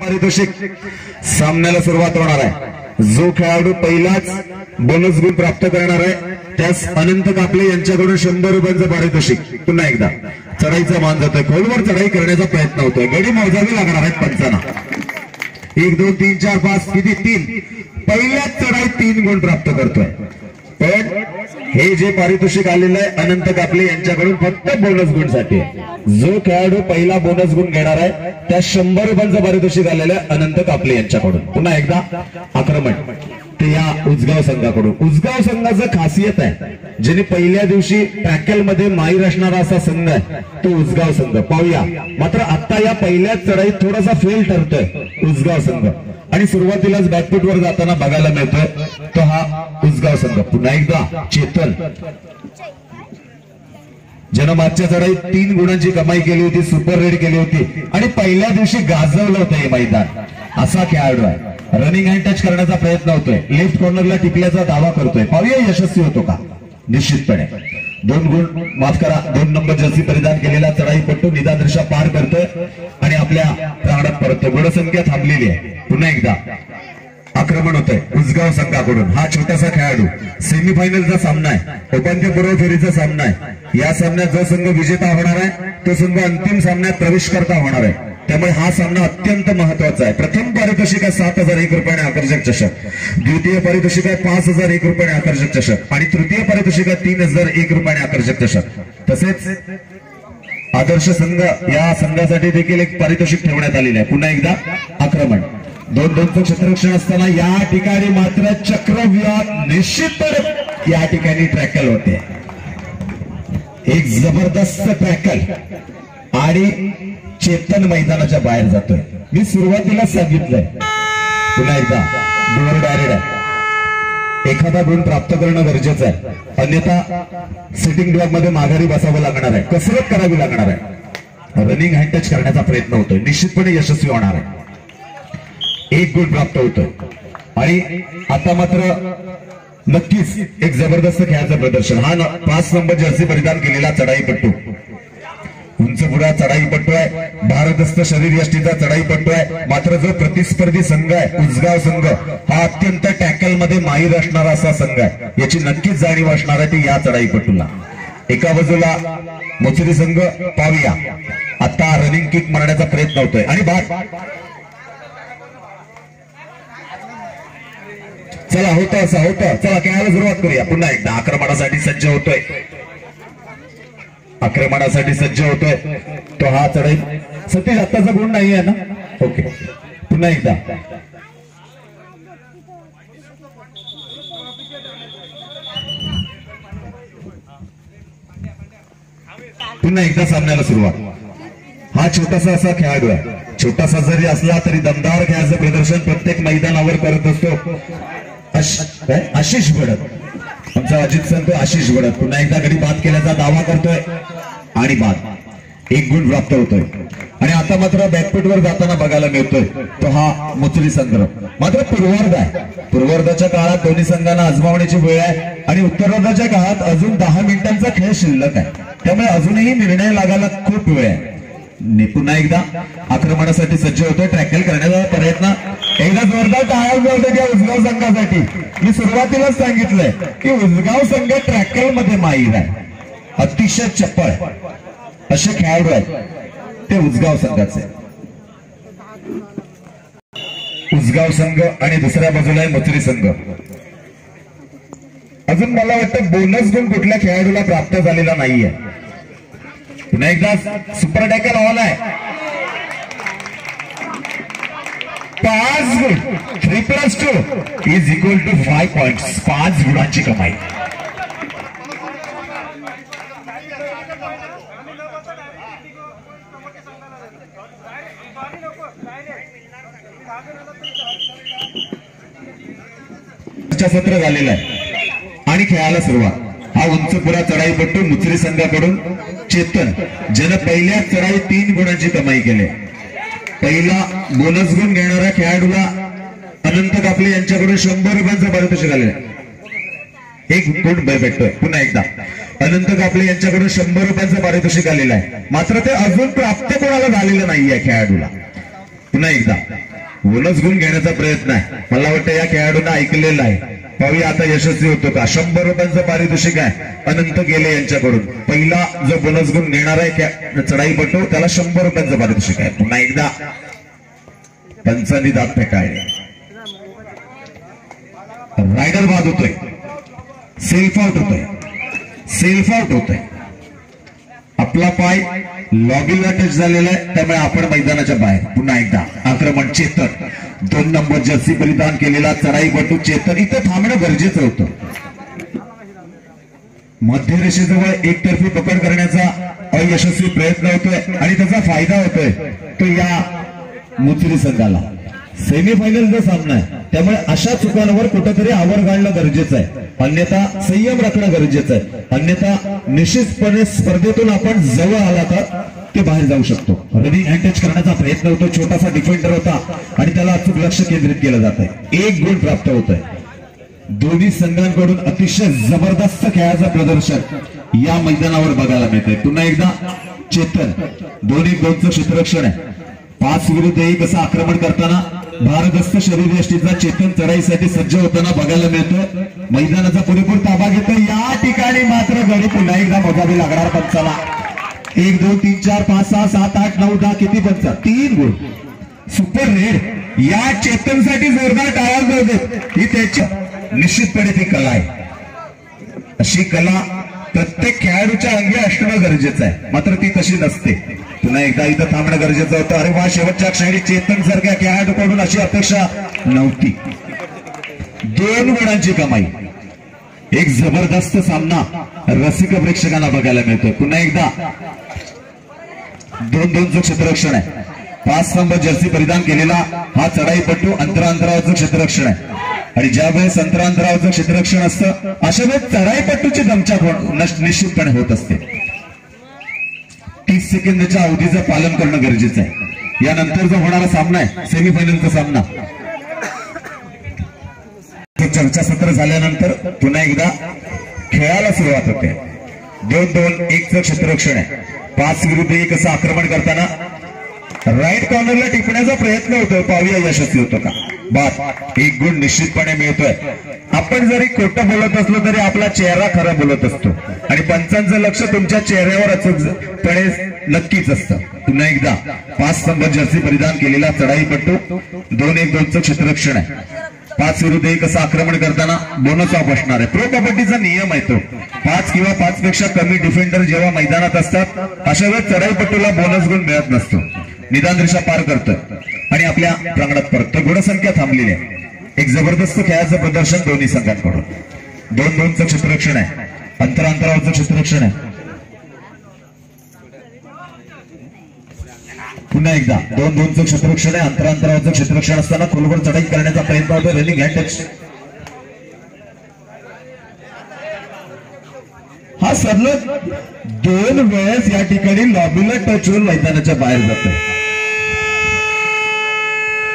पारितोषिक सामन्याला सुरुवात होणार आहे। जो खेळाडू पहिलाच बोनस गुण प्राप्त करणार आहे त्यास अनंत कापले यांच्याकडून 100 रुपयांचं पारितोषिक। पुन्हा एकदा चढाईचा मान जातोय, खोलवर चढाई करण्याचा प्रयत्न होतोय, गडी मोजावी लागणार आहेत पंचांना। 1 2 3 4 5 किती 3 पहिल्याच चढाईत 3 गुण प्राप्त करतोय। पण हे जे पारितोषिक आलेलं आहे अनंत कापले यांच्याकडून फक्त बोनस गुण साठी। जो खेळाडू पहिला बोनस गुण घेणार आहे त्या 100 रुपयांचं पारितोषिक आलेलं आहे अनंत कापले यांच्याकडून। पुन्हा एकदा आक्रमण ते या उजगाव संघाकडून। उजगाव संघाचं खासियत आहे ज्याने पहिल्या दिवशी टॅकल मध्ये माहीर असणारा असा संघ आहे तो उजगाव संघ। पाहूया मात्र आता या पहिल्याच चढाईत थोडासा फेल ठरतोय उजगाव संघ आणि सुरुवातीलाच बॅकफुटवर जाताना बघायला मिळतोय तो हा उजगाव संघ। पुन्हा एकदा चेतन ज्यानं मागच्या चढाईत 3 गुणांची कमाई केली होती, सुपर रेड केली होती आणि पहिल्या दिवशी गाजवलं होतं हे मैदान। असा खेळाडू आहे, रनिंग हँड टच करण्याचा प्रयत्न होतोय, लेफ्ट कॉर्नरला टिकल्याचा दावा करतोय। पाहूया यशस्वी होतो का? निश्चितपणे 2 गुण माफ करा 2 नंबर जर्सी परिधान केलेला चढाईपट्टू निदान रेषा पार करतोय आणि आपल्या प्रांगणात परततोय। गुणसंख्या थांबलेली आहे। पुन्हा एकदा आक्रमण होतंय उजगाव संघाकडून। हा छोटासा खेळाडू सेमीफायनलचा सामना आहे, उपांत्यपूर्व फेरीचा सामना आहे। या सामन्यात जो संघ विजेता होणार आहे तो संघ अंतिम सामन्यात प्रवेश करता होणार आहे, त्यामुळे हा सामना अत्यंत महत्वाचा आहे। प्रथम पारितोषिक आहे 7,001 रुपयाने आकर्षक चषक, द्वितीय पारितोषिक आहे 5,001 रुपयाने आकर्षक चषक आणि तृतीय पारितोषिक आहे 3,001 रुपयाने आकर्षक चषक। तसेच आदर्श संघ या संघासाठी देखील एक पारितोषिक ठेवण्यात आलेलं आहे। पुन्हा एकदा आक्रमण 2-2चं क्षेत्ररक्षण असताना या ठिकाणी मात्र चक्रव्यूहात निश्चितपणे या ठिकाणी ट्रॅकल होते, एक जबरदस्त ट्रॅकल आणि चेतन मैदानाच्या बाहेर जातोय। मी सुरुवातीला सांगितलंय पुन्हा एकदा डोअर डायरेक्ट आहे, एखादा गुण प्राप्त करणं गरजेचं आहे, अन्यथा सिटिंग ब्लॉक मध्ये माघारी बसावं लागणार आहे, कसरत करावी लागणार आहे। रनिंग हँड टच करण्याचा प्रयत्न होतोय, निश्चितपणे यशस्वी होणार आहे, 1 गुण प्राप्त होतोय आणि आता मात्र नक्कीच एक जबरदस्त खेळाचं प्रदर्शन। हा 5 नंबर जर्सी परिधान केलेला चढाईपट्टू उंचपुरा चढाईपट्टू आहे, भारदस्त शरीर यष्टीचा चढाईपट्टू आहे। मात्र जो प्रतिस्पर्धी संघ आहे उजगाव संघ हा अत्यंत टॅकल मध्ये माहीर असणारा असा संघ आहे, याची नक्कीच जाणीव असणार आहे ती या चढाईपट्टूला। एका बाजूला मोचरी संघ पाहूया आता रनिंग किक मारण्याचा प्रयत्न होतोय आणि चला होतं असं होतं, चला खेळायला सुरुवात करूया। पुन्हा एकदा आक्रमणासाठी सज्ज होतोय, आक्रमणासाठी सज्ज होतोय तो हा चढाई। सतीश आत्ताचा गुण नाही आहे ना? ओके पुन्हा एकदा पुन्हा एकदा सामन्याला सुरुवात। हा छोटासा असा खेळाडू आहे, छोटासा जरी असला तरी दमदार खेळाचं प्रदर्शन प्रत्येक मैदानावर करत असतो। आशिष बडत आमचा अजित संत आशिष बडत पुन्हा एकदा गडी बाद केल्याचा दावा करतोय आणि बाद 1 गुण प्राप्त होतोय आणि आता मात्र बॅकफुटवर जाताना बघायला मिळतोय तो हा मुचरी संघ। मात्र पूर्वार्ध आहे, पूर्वार्धाच्या काळात दोन्ही संघांना आजमावण्याची वेळ आहे आणि उत्तरार्धाच्या काळात अजून 10 मिनिटांचा खेळ शिल्लक आहे, त्यामुळे अजूनही निर्णय लागायला खूप वेळ आहे। पुन्हा एकदा आक्रमणासाठी सज्ज होतोय, ट्रॅकल करण्याचा प्रयत्न, एकदा जोरदार टाळ्या वाजवतात या उजगाव संघासाठी। मी सुरुवातीलाच सांगितलंय की उजगाव संघ ट्रॅकल मध्ये माहीर आहे, अतिशय चप्पळ असे खेळाडू आहेत ते उजगाव संघाचे। उजगाव संघ आणि दुसऱ्या बाजूला आहे मोचरी संघ। अजून मला वाटतं बोनस गुण कुठल्या खेळाडूला प्राप्त झालेला नाहीये। पुन्हा एकदा सुपर टॅकल ऑल आहे, 5 गुण 3+2 इज इक्वल टू 5 पॉइंट्स, 5 गुणांची कमाई। सत्र झालेलं आहे आणि खेळायला सुरुवात। हा उंचपुरा चढाईपट्टू मुचरी संघाकडून चेतन ज्यानं पहिल्या चढाईत 3 गुणांची कमाई केली। पहिला बोनस गुण घेणाऱ्या खेळाडूला अनंत कापले यांच्याकडून 100 रुपयांचं पारितोषिक आलेलं आहे, 1 गुण भेटतोय। पुन्हा एकदा अनंत कापले यांच्याकडून 100 रुपयांचं पारितोषिक आलेलं आहे, मात्र ते अजून प्राप्त कोणाला झालेलं नाहीये खेळाडूला। पुन्हा एकदा बोनस गुण घेण्याचा प्रयत्न आहे. मला वाटतं या खेळाडूंना ऐकलेलं आहे. पाहूया आता यशस्वी होतो का. 100 रुपयांचं पारितोषिक आहे अनंत गेले यांच्याकडून. पहिला जो बोनस गुण घेणार आहे चढाईपटू त्याला 100 रुपयांचं पारितोषिक आहे. पुन्हा एकदा पंचांनी दात फेकाळले. रायडर बाद होतोय, सेल्फ आउट होतोय, सेल्फ आउट होतोय. आपला पाय लॉबीला टच झालेला आहे त्यामुळे आपण मैदानाच्या बाहेर. पुन्हा एकदा आक्रमण चेतन. 2 नंबर जर्सी परिधान केलेला चढाईपटू चेतन इथं थांबणं गरजेचं होतं. मध्यरेषेजवळ एकतर्फी पकड करण्याचा अयशस्वी प्रयत्न होतोय आणि त्याचा फायदा होतोय तो या मुचरी संघाला. सेमीफायनलचा सामना आहे त्यामुळे अशा चुकांवर कुठेतरी आवर घालणं गरजेचं आहे. अन्यथा संयम राखणं गरजेचं आहे. अन्यथा निश्चितपणे स्पर्धेतून आपण जवळ आला तर ते बाहेर जाऊ शकतो. रनिंग हँड टच करण्याचा प्रयत्न होतो. छोटासा डिफेंडर होता आणि त्याला अचूक लक्ष केंद्रित केलं जात आहे. 1 गुण प्राप्त होत आहे. दोन्ही संघांकडून अतिशय जबरदस्त खेळाचं प्रदर्शन या मैदानावर बघायला मिळतंय. पुन्हा एकदा चेतन 2-1-2चं क्षेत्ररक्षण आहे. 5 विरुद्ध 1 असं आक्रमण करताना भारदस्त शरीरयष्टीचा चेतन चढाईसाठी सज्ज होताना बघायला मिळतोय. मैदानाचा पुरेपूर ताबा घेतो. या ठिकाणी मात्र गडी पुन्हा एकदा मोजावी लागणार पंचाला. 1 2 3 4 5 6 7 8 9 10 किती पंच 3 गुण. सुपर रेड या चेतनसाठी जोरदार टाळ्या जाऊ देत. ही त्याची निश्चितपणे ती कला आहे. अशी कला प्रत्येक खेळाडूच्या अंगी असणं गरजेचं आहे मात्र ती तशी नसते. पुन्हा एकदा इथं थांबणं गरजेचं होतं. अरे वा शेवटच्या क्षणी चेतन सारख्या खेळाडूकडून अशी अपेक्षा नव्हती. 2 गुणांची कमाई. एक जबरदस्त सामना रसिक प्रेक्षकांना बघायला मिळतोय. पुन्हा एकदा 2-2चं क्षेत्ररक्षण आहे. 5 नंबर जर्सी परिधान केलेला हा चढाईपटू अंतरावरचं क्षेत्ररक्षण आहे आणि ज्या वेळेस अंतरावरचं क्षेत्ररक्षण असतं अशा वेळेस चढाईपटूची दमछाक निश्चितपणे होत असते. 30 सेकंदाच्या अवधीचं पालन करणं गरजेचं आहे. यानंतर जो होणारा सामना आहे सेमीफायनलचा सामना. चर्चासत्र झाल्यानंतर पुन्हा एकदा खेळाला सुरुवात होते. 2-2-1चं क्षेत्ररक्षण आहे. 5 विरुद्ध 1 असं आक्रमण करताना राईट कॉर्नरला टिपण्याचा प्रयत्न होतोय. पाहूया यशस्वी होतो का. बाद 1 गुण निश्चितपणे मिळतोय. आपण जरी खोटं बोलत असलो तरी आपला चेहरा खरा बोलत असतो आणि पंचांचं लक्ष तुमच्या चेहऱ्यावर अचूकपणे नक्कीच असतं. पुन्हा एकदा 5 नंबर जर्सी परिधान केलेला चढाईपटू 2-1-2चं क्षेत्ररक्षण आहे. 5 विरुद्ध 1 असं आक्रमण करताना बोनस ऑफ असणार आहे. प्रो कबड्डीचा नियम आहे तो 5 किंवा 5 पेक्षा कमी डिफेंडर जेव्हा मैदानात असतात अशा वेळेस चढाईपटूला बोनस गुण मिळत नसतो. निदान रेषा पार करतोय आणि आपल्या प्रांगणात परततोय. गुणसंख्या थांबलेली आहे. एक जबरदस्त खेळाचं प्रदर्शन दोन्ही संघांकडून. 2-2चं क्षेत्ररक्षण आहे. अंतरावरचं क्षेत्ररक्षण आहे. पुन्हा एकदा 2-2चं क्षेत्ररक्षण आहे. अंतरावरचं क्षेत्ररक्षण असताना खोलवर चढाई करण्याचा प्रयत्न होतो. Running hand touch. हा सलग 2 वेळेस या ठिकाणी लॉबीला टच होऊन मैदानाच्या बाहेर जातोय.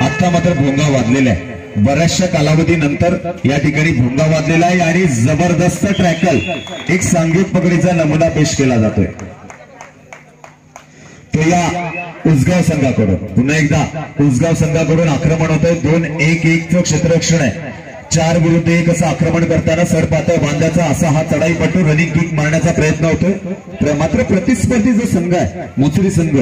आता मात्र भोंगा वाजलेला आहे. बऱ्याचशा कालावधीनंतर या ठिकाणी भोंगा वाजलेला आहे आणि जबरदस्त ट्रॅकल एक सांघिक पकडीचा नमुना पेश केला जातोय तो या उसगाव संघाकडून. पुन्हा एकदा उसगाव संघाकडून आक्रमण होतंय. 2-1-1चं क्षेत्ररक्षण आहे. 4 विरुद्ध 1 असं आक्रमण करताना सरपातळ बांधाचा असा हा चढाईपटू रनिंग किक मारण्याचा प्रयत्न होतोय. मात्र प्रतिस्पर्धी जो संघ आहे मोचरी संघ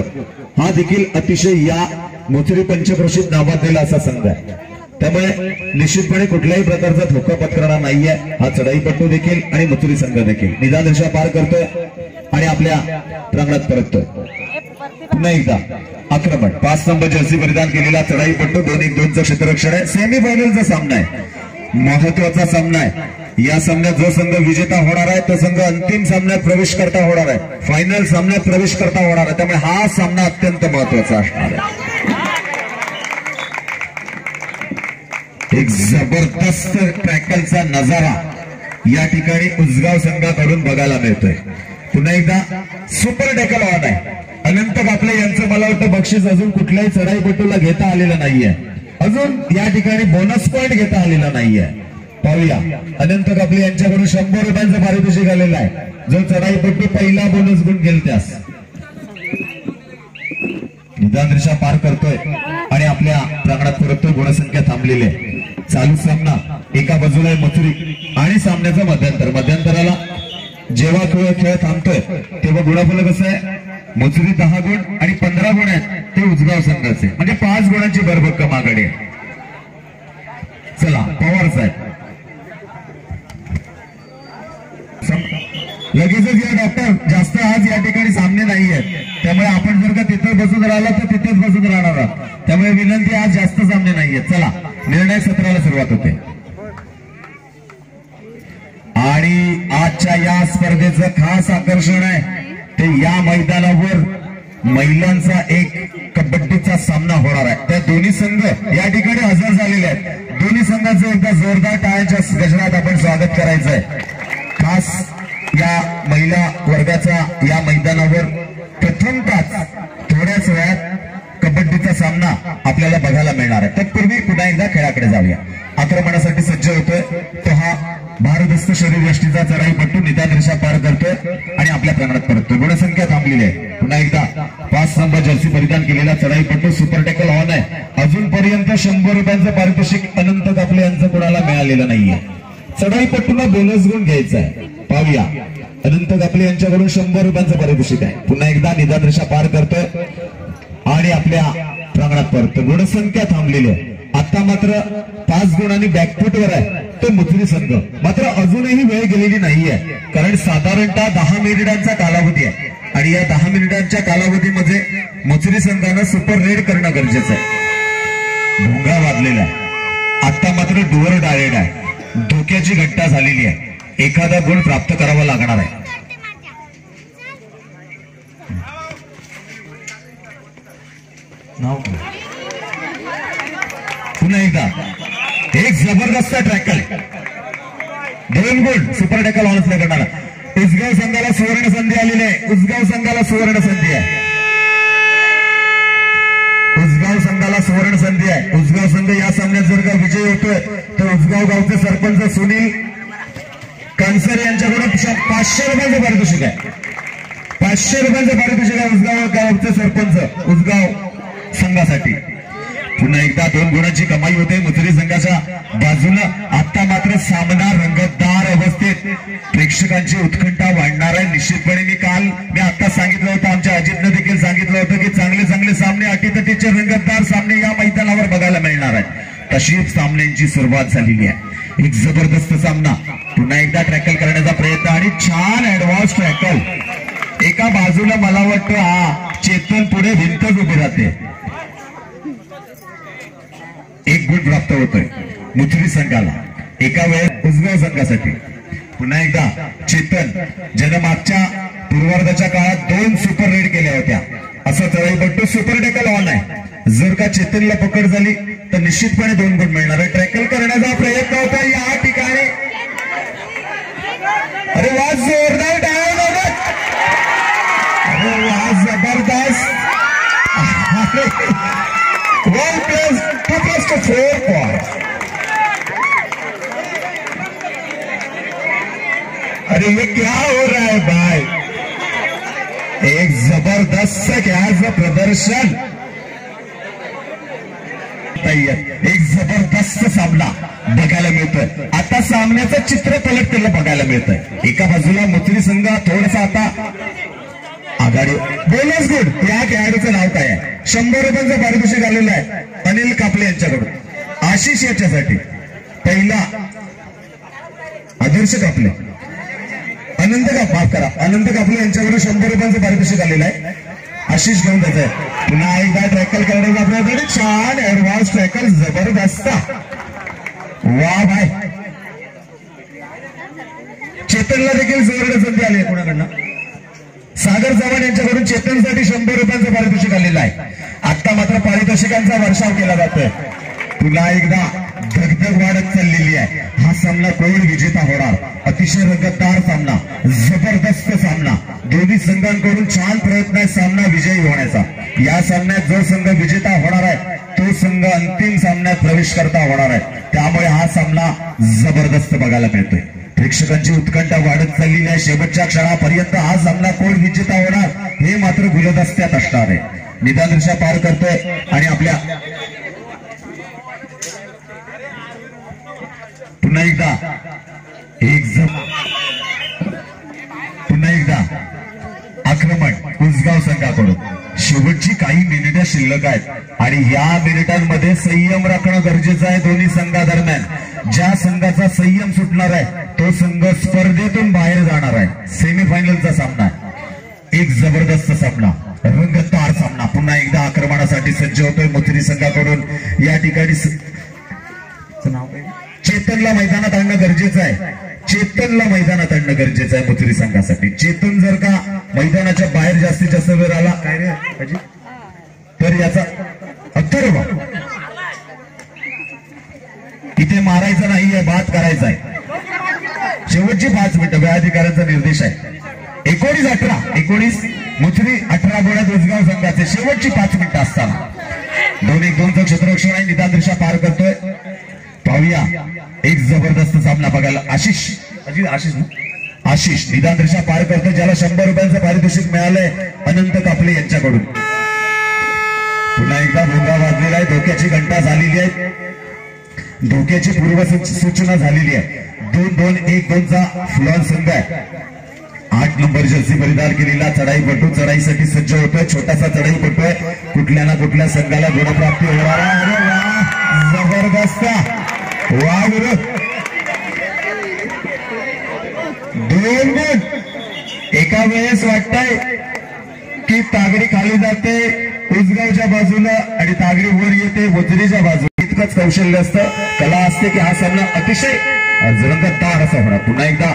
हा देखील अतिशय या मोचरी पंचक्रोशीत नावाजलेला असा संघ आहे. त्यामुळे निश्चितपणे कुठल्याही प्रकारचा धोका पत्करणार नाहीये हा चढाईपटू देखील आणि मोचरी संघ देखील. निदान रेषा पार करतोय आणि आपल्या प्रांगणात परततोय. पुन्हा एकदा आक्रमण 5 नंबर जर्सी परिधान केलेला चढाईपटू 2-1-2चं क्षेत्ररक्षण आहे. सेमीफायनलचा सामना आहे. महत्वाचा सामना आहे. या सामन्यात जो संघ विजेता होणार आहे तो संघ अंतिम सामन्यात प्रवेश करता होणार आहे. फायनल सामन्यात प्रवेश करता होणार आहे. त्यामुळे हा सामना अत्यंत महत्वाचा असणार आहे. एक जबरदस्त ट्रॅकलचा नजारा या ठिकाणी उसगाव संघाकडून बघायला मिळतोय. पुन्हा एकदा सुपर डेकल ऑन आहे. अनंत कापले यांचं मला वाटतं बक्षीस अजून कुठल्याही चढाईपटूला घेता आलेलं नाहीये. अजून या ठिकाणी बोनस पॉइंट घेता आलेला नाहीये. पाहूया अनंत कापले यांच्याकडून 100 रुपयांचं पारितोषिक आलेलं आहे. जो चढाईपटू पहिला बोनस गुण घेईल त्यास. निदान रेषा पार करतोय आणि आपल्या प्रांगणात परततोय. गुणसंख्या थांबलेली आहे. चालू सामना एका बाजूला आहे मथुरी आणि सामन्याचं मध्यंतराला जेव्हा खेळ थांबतोय तेव्हा गुणाफल कसं आहे, मथुरी 10 गुण आणि 15 गुण आहेत ते उजगाव संघाचे, म्हणजे 5 गुणांची भरभक्कम आघाडी आहे. चला पवार साहेब लगेचच या डॉक्टर जास्त आज या ठिकाणी सामने नाही आहेत, त्यामुळे आपण जर का तिथं बसून राहिला तर तिथेच बसून राहणार आहात. त्यामुळे विनंती, आज जास्त सामने नाही आहेत. चला निर्णय सत्राला सुरुवात होते आणि आजच्या या स्पर्धेचं खास आकर्षण आहे ते या मैदानावर महिलांचा एक कबड्डीचा सामना होणार आहे. त्या दोन्ही संघ या ठिकाणी हजर झालेले आहेत. दोन्ही संघाचं एकदा जोरदार टाळ्यांच्या गजरात आपण स्वागत करायचं आहे. खास या महिला वर्गाचा या मैदानावर प्रथमतःच थोड्याच वेळात कबड्डीचा सामना आपल्याला बघायला मिळणार आहे. तत्पूर्वी पुन्हा एकदा खेळाकडे जाऊया. आक्रमणासाठी सज्ज होतोय तो हा भारदस्त शरीरयष्टीचा चढाईपट्टू निदान रेषा पार करतोय आणि आपल्या प्रांगणात परततोय. गुणसंख्या थांबलेली आहे. पुन्हा एकदा 5 नंबर जर्सी परिधान केलेला चढाईपट्टू सुपर टॅकल ऑन आहे. अजूनपर्यंत 100 रुपयांचं पारितोषिक अनंत कापले यांचं कोणाला मिळालेलं नाहीये. चढाईपट्टूला बोनस गुण घ्यायचा आहे. पाहूया, अनंत कापले यांच्याकडून 100 रुपयांचं पारितोषिक आहे. पुन्हा एकदा निदान रेषा पार करतोय आणि आपल्या प्रांगणात परततोय. गुणसंख्या थांबलेली आहे. आता मात्र 5 गुणांनी बॅकफुटवर आहे तो मथुरी संघ. मात्र अजूनही वेळ गेलेली नाहीये, कारण साधारणतः 10 मिनिटांचा कालावधी आहे आणि या 10 मिनिटांच्या कालावधीमध्ये मथुरी संघानं सुपर रेड करणं गरजेचं आहे. भोंगा वाजलेला आहे. आता मात्र डुअर डायरेक्ट आहे. धोक्याची घटना झालेली आहे. एखादा गुण प्राप्त करावा लागणार आहे. पुन्हा एकदा एक जबरदस्त ट्रॅकल, 2 गुण सुपर टॅकल ऑन करणारा. उसगाव संघाला सुवर्ण संधी आलेली आहे. उसगाव संघाला सुवर्ण संधी आहे. उसगाव संघाला सुवर्ण संधी आहे. उसगाव संघ या सामन्यात जर का विजयी होतोय तर उसगाव गावचे सरपंच सुनील कांसर यांच्याकडून 500 रुपयांचं पारितोषिक आहे. 500 रुपयांचं पारितोषिक आहे उसगाव गावचे सरपंच उसगाव संघासाठी. पुन्हा एकदा 2 गुणांची कमाई होते मथुरी संघाच्या बाजूनं. आता मात्र सामना रंगतदार अवस्थेत, प्रेक्षकांची उत्कंठा वाढणार आहे. निश्चितपणे मी आता सांगितलं होतं, आमच्या अजितनं देखील सांगितलं होतं की चांगले चांगले सामने, अटीतटीचे रंगतदार सामने या मैदानावर बघायला मिळणार आहेत. तशी सामन्यांची सुरुवात झालेली आहे. एक जबरदस्त सामना. पुन्हा एकदा ट्रॅकल करण्याचा प्रयत्न आणि छान ऍडव्हान्स ट्रॅकल. एका बाजूला मला वाटतं हा चेतन पुढे भिंतच उभी राहते. 1 गुण प्राप्त होतोय मथुरी संघाला एका वेळेस उसगाव संघासाठी. पुन्हा एकदा चेतन, ज्यानं मागच्या पूर्वार्धाच्या काळात 2 सुपर रेड केल्या होत्या, असं चढाईपट्टू सुपर टॅकल ऑन आहे. जर का चेतनला पकड झाली तर निश्चितपणे 2 गुण मिळणार आहे. ट्रॅकल करण्याचा प्रयत्न होता या ठिकाणी. अरे वा, जोरदार टाळ्या वाजत. अरे वा, जबरदस्त. 1+2+4 पॉइंट. अरे ये क्या हो रहा है भाई? एक जबरदस्त खेळाचं प्रदर्शन, एक जबरदस्त सामना बघायला मिळतोय. आता सामन्याचं चित्र पलटलेलं बघायला मिळतंय. एका बाजूला मथुरी संघ थोडासा आता आघाडी. बोनस गुड या खेळाडूचं नाव काय आहे? 100 रुपयांचं पारितोषिक आलेलं आहे अनिल कापले यांच्याकडून. आशिष याच्यासाठी पहिला आदर्श कापले, अनंत कापले यांच्याकडून 100 रुपयांचं पारितोषिक आलेलं आहे. आशिष घेऊन जात आहे. पुन्हा एकदा ट्रॅकल करण्याचा प्रयत्न. छान ऍडव्हान्स ट्रॅकल, जबरदस्त. वा भाई, चेतनला देखील जोरदार संधी आली आहे कोणाकडनं. सागर चव्हाण यांच्याकडून चेतनसाठी 100 रुपयांचं पारितोषिक आलेलं आहे. आता मात्र पारितोषिकांचा वर्षाव केला जातोय. पुन्हा एकदा धगधग वाढत चाललेली आहे. हा सामना कोण विजेता होणार? अतिशय रंगतदार सामना, जबरदस्त सामना. दोन्ही संघांकडून छान प्रयत्न आहे सामना विजयी होण्याचा. या सामन्यात जो संघ विजेता होणार आहे तो संघ अंतिम सामन्यात प्रवेश करता होणार आहे. त्यामुळे हा सामना जबरदस्त बघायला मिळतोय. प्रेक्षकांची उत्कंठा वाढत चाललेली आहे. शेवटच्या क्षणापर्यंत हा सामना कोण विजेता होणार हे मात्र गुलदस्त्यात असणार आहे. निदान रेषा पार करतोय आणि आपल्या पुन्हा एकदा आक्रमण उसगाव संघाकडून. शेवटची काही मिनिटं शिल्लक आहेत आणि या मिनिटांमध्ये संयम राखणं गरजेचं आहे दोन्ही संघादरम्यान. ज्या संघाचा संयम सुटणार आहे तो संघ स्पर्धेतून बाहेर जाणार आहे. सेमीफायनलचा सामना एक जबरदस्त सामना, रंगतदार सामना. पुन्हा एकदा आक्रमणासाठी सज्ज होतोय मोथरी संघाकडून. या ठिकाणी चेतनला मैदानात आणणं गरजेचं आहे. चेतनला मैदानात आणणं गरजेचं आहे मोथरी संघासाठी. चेतन जर का मैदानाच्या बाहेर जास्तीत जास्त वेळ आला काय रे तर याचा अथर्व इथे मारायचं नाहीये, बाद करायचा आहे. शेवटची 5 मिनिटं वेळाधिकाऱ्यांचा निर्देश आहे. 19-18 मोथरी 18 गोळ्यात उसगाव संघाचे शेवटची 5 मिनिटं असताना 2-1-2चं क्षेत्ररक्षण आहे. निदान रेषा पार करतोय. पाहूया एक जबरदस्त सामना बघायला. आशिष निदान रेषा पार करतोय, ज्याला 100 रुपयांचं पारितोषिक मिळालंय अनंत कापले यांच्याकडून. पुन्हा एकदा भोंगा वाजलेला आहे. धोक्याची घंटा झालेली आहे, धोक्याची पूर्वसूचना झालेली आहे. 2-2-1-2चा फ्लॉन संघ आहे. 8 नंबर जर्सी परिधान केलेला चढाईपटू चढाईसाठी सज्ज होतोय. छोटासा चढाईपटू आहे. कुठल्या ना कुठल्या संघाला गुणप्राप्ती होणार आहे. अरे वा, जबरदस्त वा गुरु. 2 गुण. एका वेळेस वाटतंय की तागडी खाली जाते उसगावच्या बाजूला आणि तागडी वर येते मोथरीच्या बाजूला. इतकंच कौशल्य असतं, कला असते की हा सामना अतिशय रंगतदार असा होणार. पुन्हा एकदा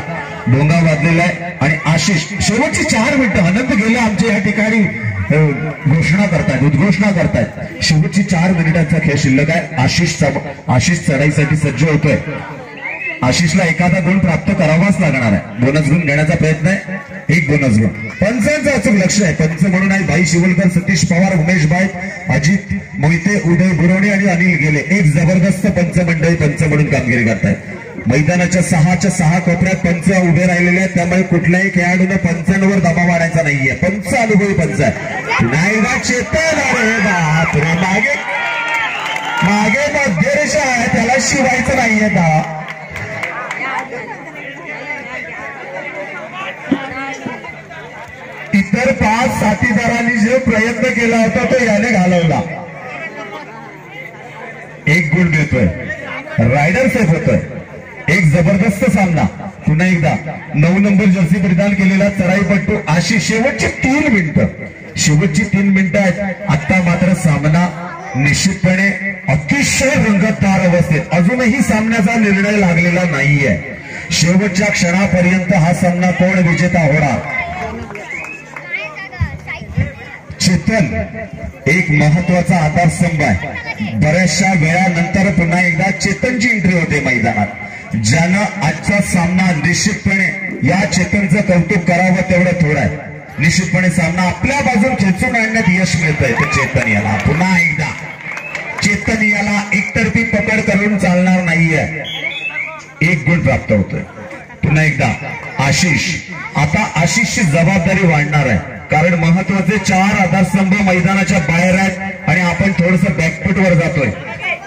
भोंगा वाजलेला आहे आणि आशिष शेवटची 4 मिनिटं अनंत गेले आमच्या या ठिकाणी घोषणा करतायत, उद्घोषणा करतायत. शेवटची 4 मिनिटांचा खेळ शिल्लक आहे. आशिष चढाईसाठी सज्ज होतोय. आशिषला एखादा गुण प्राप्त करावाच लागणार आहे. बोनस गुण घेण्याचा प्रयत्न आहे. 1 बोनस गुण. पंचांचं अचूक लक्ष आहे. पंच म्हणून आहे भाई शिवलकर, सतीश पवार, उमेश भाई, अजित मोहिते, उदय बुरवणे आणि अनिल गेले. एक जबरदस्त पंच मंडळी पंच म्हणून कामगिरी करतायत. मैदानाच्या 6 कोपऱ्यात पंच उभे राहिलेले आहेत, त्यामुळे कुठल्याही खेळाडूने पंचांवर दबाव आणायचा नाहीये. पंच अनुभवी पंच आहे. नायगा चेतन. अरे बापरे, मागे मध्यरेषा आहे, त्याला शिवायचं नाहीये का? इतर 5 साथीदारांनी जो प्रयत्न केला होता तो याने घालवला. 1 गुण देतोय. रायडर सेफ होतोय. एक जबरदस्त सामना. पुन्हा एकदा 9 नंबर जर्सी परिधान केलेला चढाईपट्टू आशिष. शेवटची 3 मिनिटं आहेत. आता मात्र सामना निश्चितपणे अतिशय रंगतदार अवस्थेत. अजूनही सामन्याचा निर्णय लागलेला नाहीये. शेवटच्या क्षणापर्यंत हा सामना कोण विजेता होणार. चेतन एक महत्वाचा आधारस्तंभ आहे. बऱ्याचशा वेळानंतर पुन्हा एकदा चेतनची एंट्री होते मैदानात. ज्यानं आजचा सामना निश्चितपणे या चेतनचं कौतुक करावं तेवढं थोडं आहे. निश्चितपणे सामना आपल्या बाजून खेचून आणण्यात यश मिळतंय. तर चेतन याला पुन्हा एकदा चेतन याला एकतर्फी पकड करून चालणार नाहीये. 1 गुण प्राप्त होतोय. पुन्हा एकदा आशिष. आता आशिषची जबाबदारी वाढणार आहे, कारण महत्वाचे 4 आधारस्तंभ मैदानाच्या बाहेर आहेत आणि आपण थोडस बॅकफुटवर जातोय,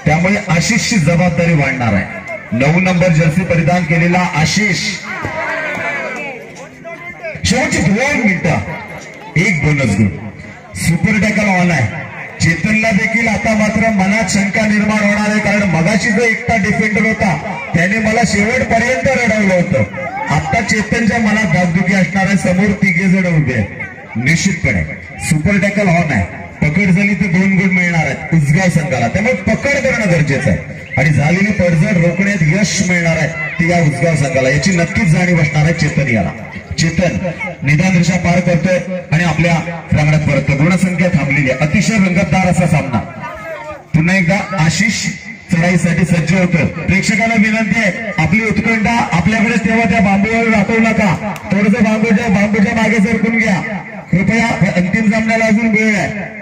त्यामुळे आशिषची जबाबदारी वाढणार आहे. 9 नंबर जर्सी परिधान केलेला आशिष. शेवटची 2 मिनिटं. 1 बोनस गुण. सुपर टॅकल ऑन आहे. चेतनला देखील आता मात्र मनात शंका निर्माण होणार आहे, कारण मगाशी जो एकटा डिफेंडर होता त्याने मला शेवटपर्यंत रडवलं होतं. आता चेतनच्या मनात धाकधुकी असणार आहे. समोर 3 जण उभे आहेत. निश्चितपणे सुपर टॅकल ऑन आहे. पकड झाली तर 2 गुण मिळणार आहेत उसगाव संघाला, त्यामुळे पकड करणं गरजेचं आहे आणि झालेली पडझड रोखण्यात यश मिळणार आहे ते या उसगाव संघाला. याची नक्कीच जाणीव असणार आहे चेतन याला. चेतन निदान रेषा पार करतोय आणि आपल्या प्रांगणात परततो. गुणसंख्या थांबलेली आहे. अतिशय रंगतदार असा सामना. पुन्हा एकदा आशिष चढाईसाठी सज्ज होतो. प्रेक्षकांना विनंती आहे, आपली उत्कंठा आपल्याकडे तेव्हा त्या बांबूवर दाखवू नका. थोडंसं बांबूच्या मागे सरकून घ्या कृपया. अंतिम सामन्याला अजून वेळ आहे.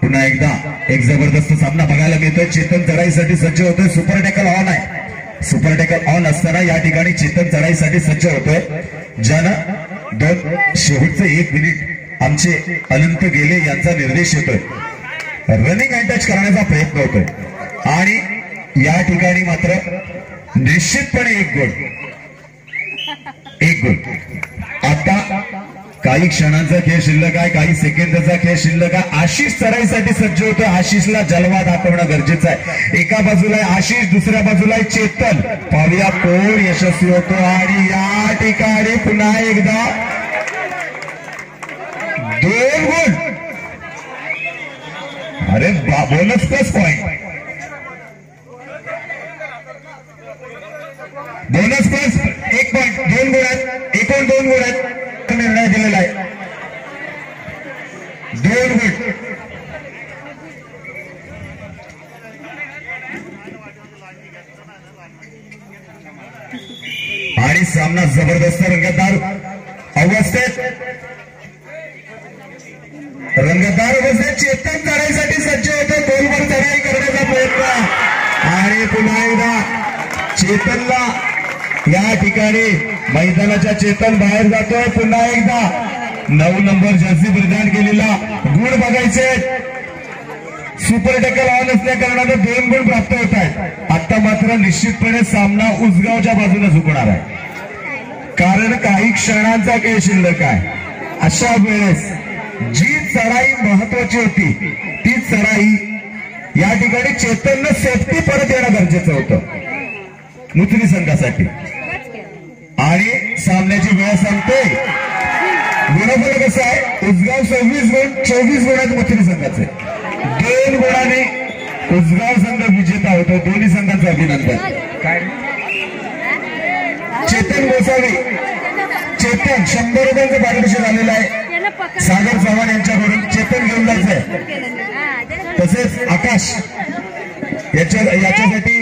पुन्हा एकदा एक जबरदस्त सामना बघायला मिळतोय. चेतन चढाईसाठी सज्ज होतोय. सुपर टॅकल ऑन आहे. सुपर टॅकल ऑन असताना या ठिकाणी चेतन चढाईसाठी सज्ज होतोय. ज्यानं शेवटचं 1 मिनिट आमचे अनंत गेले यांचा निर्देश येतोय. रनिंग अँड टच करण्याचा प्रयत्न होतोय आणि या ठिकाणी मात्र निश्चितपणे एक गोल. आता काही क्षणांचा खेळ शिल्लक आहे, काही सेकंदाचा खेळ शिल्लक आहे. आशिष चढाईसाठी सज्ज होतोय. आशिषला जलवा दाखवणं गरजेचं आहे. एका बाजूला आहे आशिष, दुसऱ्या बाजूला आहे चेतन. पाहूया कोण यशस्वी होतो आणि या ठिकाणी पुन्हा एकदा 2 गोल. अरे bonus plus point, bonus plus 1 point. 2 गोल आहेत, एकूण 2 गोल आहेत. निर्णय दिलेला आहे 2 गोल. आणि सामना जबरदस्त रंगतदार अवस्थेत चेतन चढाईसाठी सज्ज होते. गोलवर चढाई करण्याचा प्रयत्न आणि पुन्हा एकदा चेतनला या ठिकाणी मैदानाच्या चेतन बाहेर जातोय. पुन्हा एकदा 9 नंबर जर्सी परिधान केलेला गुण बघायचे. सुपर टॅकल ऑन असल्या कारणाने 2 गुण प्राप्त होत आहेत. आता मात्र निश्चितपणे सामना उसगावच्या बाजूने झुकणार आहे, कारण काही क्षणांचा खेळ शिल्लक आहे. अशा वेळेस जी चढाई महत्वाची होती ती चढाई या ठिकाणी चेतननं सेफ्टी परत येणं गरजेचं होतं मुचरी संघासाठी. आणि सामन्याची वेळ संपते. गुणफल कसं आहे, उसगाव 26 गुण, 24 गुण आहेत मुचरी संघाचे. 2 गुणाने उसगाव संघ विजेता होतो. दोन्ही संघांचं अभिनंदन. काय चेतन गोसावी, चेतन 100 रुपयांचं पारितोषिक आलेलं आहे सागर चव्हाण यांच्याकडून. चेतन घेऊन जायचंय. तसेच आकाश याच्यासाठी